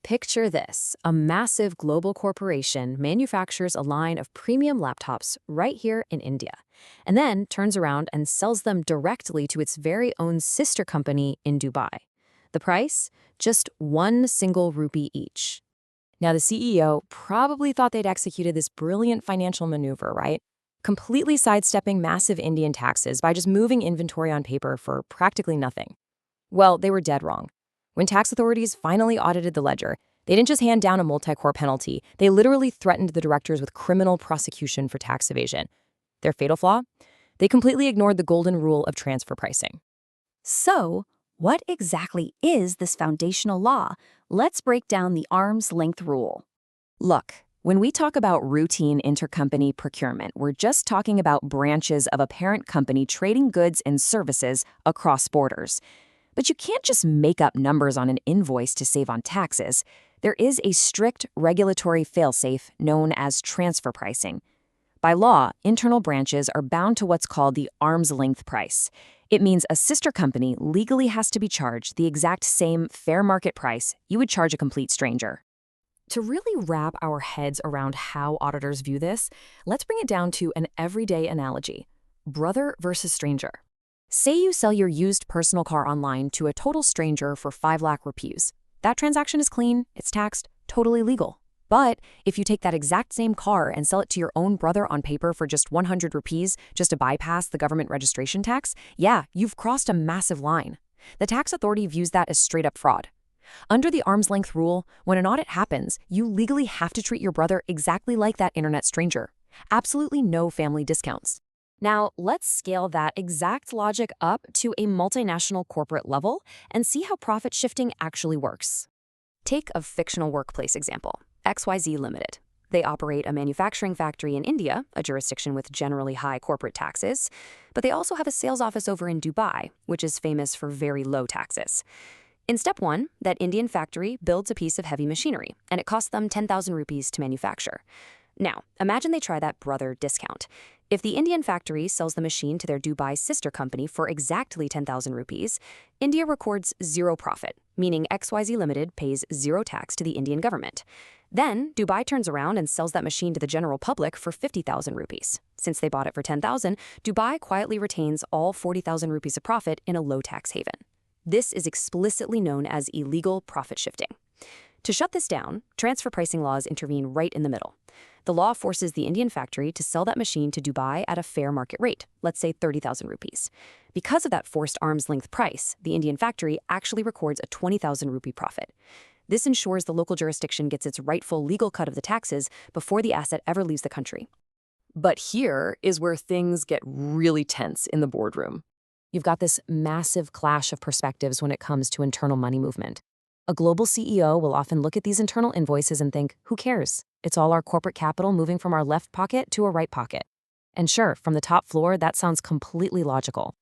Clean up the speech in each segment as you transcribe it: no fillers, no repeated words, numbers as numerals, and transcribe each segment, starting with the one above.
Picture this. A massive global corporation manufactures a line of premium laptops right here in India, and then turns around and sells them directly to its very own sister company in Dubai. The price? Just one single rupee each. Now, the CEO probably thought they'd executed this brilliant financial maneuver, right? Completely sidestepping massive Indian taxes by just moving inventory on paper for practically nothing. Well, they were dead wrong. When tax authorities finally audited the ledger, they didn't just hand down a multi-core penalty, they literally threatened the directors with criminal prosecution for tax evasion. Their fatal flaw? They completely ignored the golden rule of transfer pricing. So, what exactly is this foundational law? Let's break down the arm's length rule. Look, when we talk about routine intercompany procurement, we're just talking about branches of a parent company trading goods and services across borders. But you can't just make up numbers on an invoice to save on taxes. There is a strict regulatory failsafe known as transfer pricing. By law, internal branches are bound to what's called the arm's length price. It means a sister company legally has to be charged the exact same fair market price you would charge a complete stranger. To really wrap our heads around how auditors view this, let's bring it down to an everyday analogy: brother versus stranger. Say you sell your used personal car online to a total stranger for 5 lakh rupees. That transaction is clean, it's taxed, totally legal. But if you take that exact same car and sell it to your own brother on paper for just 100 rupees just to bypass the government registration tax, yeah, you've crossed a massive line. The tax authority views that as straight-up fraud. Under the arm's length rule, when an audit happens, you legally have to treat your brother exactly like that internet stranger. Absolutely no family discounts. Now, let's scale that exact logic up to a multinational corporate level and see how profit shifting actually works. Take a fictional workplace example, XYZ Limited. They operate a manufacturing factory in India, a jurisdiction with generally high corporate taxes, but they also have a sales office over in Dubai, which is famous for very low taxes. In step 1, that Indian factory builds a piece of heavy machinery, and it costs them 10,000 rupees to manufacture. Now, imagine they try that brother discount. If the Indian factory sells the machine to their Dubai sister company for exactly 10,000 rupees, India records zero profit, meaning XYZ Limited pays zero tax to the Indian government. Then, Dubai turns around and sells that machine to the general public for 50,000 rupees. Since they bought it for 10,000, Dubai quietly retains all 40,000 rupees of profit in a low-tax haven. This is explicitly known as illegal profit shifting. To shut this down, transfer pricing laws intervene right in the middle. The law forces the Indian factory to sell that machine to Dubai at a fair market rate, let's say 30,000 rupees. Because of that forced arm's length price, the Indian factory actually records a 20,000 rupee profit. This ensures the local jurisdiction gets its rightful legal cut of the taxes before the asset ever leaves the country. But here is where things get really tense in the boardroom. You've got this massive clash of perspectives when it comes to internal money movement. A global CEO will often look at these internal invoices and think, who cares? It's all our corporate capital moving from our left pocket to a right pocket. And sure, from the top floor, that sounds completely logical.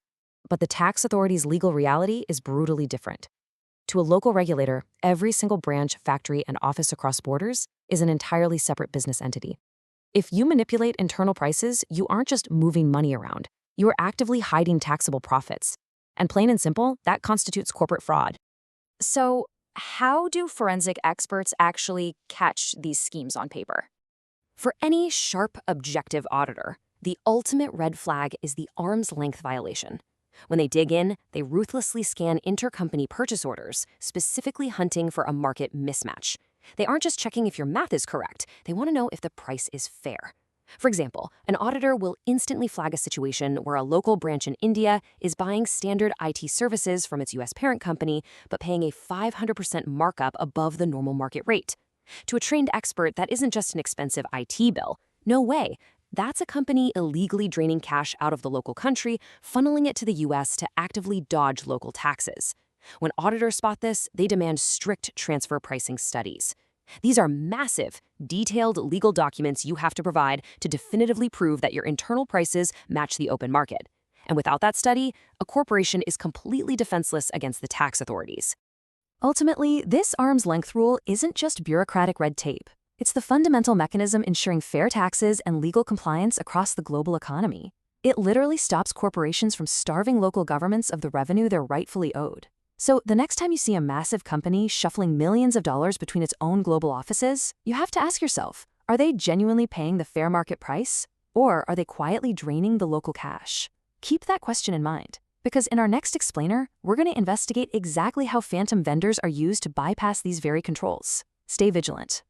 But the tax authority's legal reality is brutally different. To a local regulator, every single branch, factory, and office across borders is an entirely separate business entity. If you manipulate internal prices, you aren't just moving money around. You are actively hiding taxable profits. And plain and simple, that constitutes corporate fraud. So, how do forensic experts actually catch these schemes on paper? For any sharp, objective auditor, the ultimate red flag is the arm's length violation. When they dig in, they ruthlessly scan intercompany purchase orders, specifically hunting for a market mismatch. They aren't just checking if your math is correct, they want to know if the price is fair. For example, an auditor will instantly flag a situation where a local branch in India is buying standard IT services from its US parent company, but paying a 500% markup above the normal market rate. To a trained expert, that isn't just an expensive IT bill. No way. That's a company illegally draining cash out of the local country, funneling it to the US to actively dodge local taxes. When auditors spot this, they demand strict transfer pricing studies. These are massive, detailed legal documents you have to provide to definitively prove that your internal prices match the open market. And without that study, a corporation is completely defenseless against the tax authorities. Ultimately, this arm's length rule isn't just bureaucratic red tape. It's the fundamental mechanism ensuring fair taxes and legal compliance across the global economy. It literally stops corporations from starving local governments of the revenue they're rightfully owed. So the next time you see a massive company shuffling millions of dollars between its own global offices, you have to ask yourself, are they genuinely paying the fair market price? Or are they quietly draining the local cash? Keep that question in mind, because in our next explainer, we're going to investigate exactly how phantom vendors are used to bypass these very controls. Stay vigilant.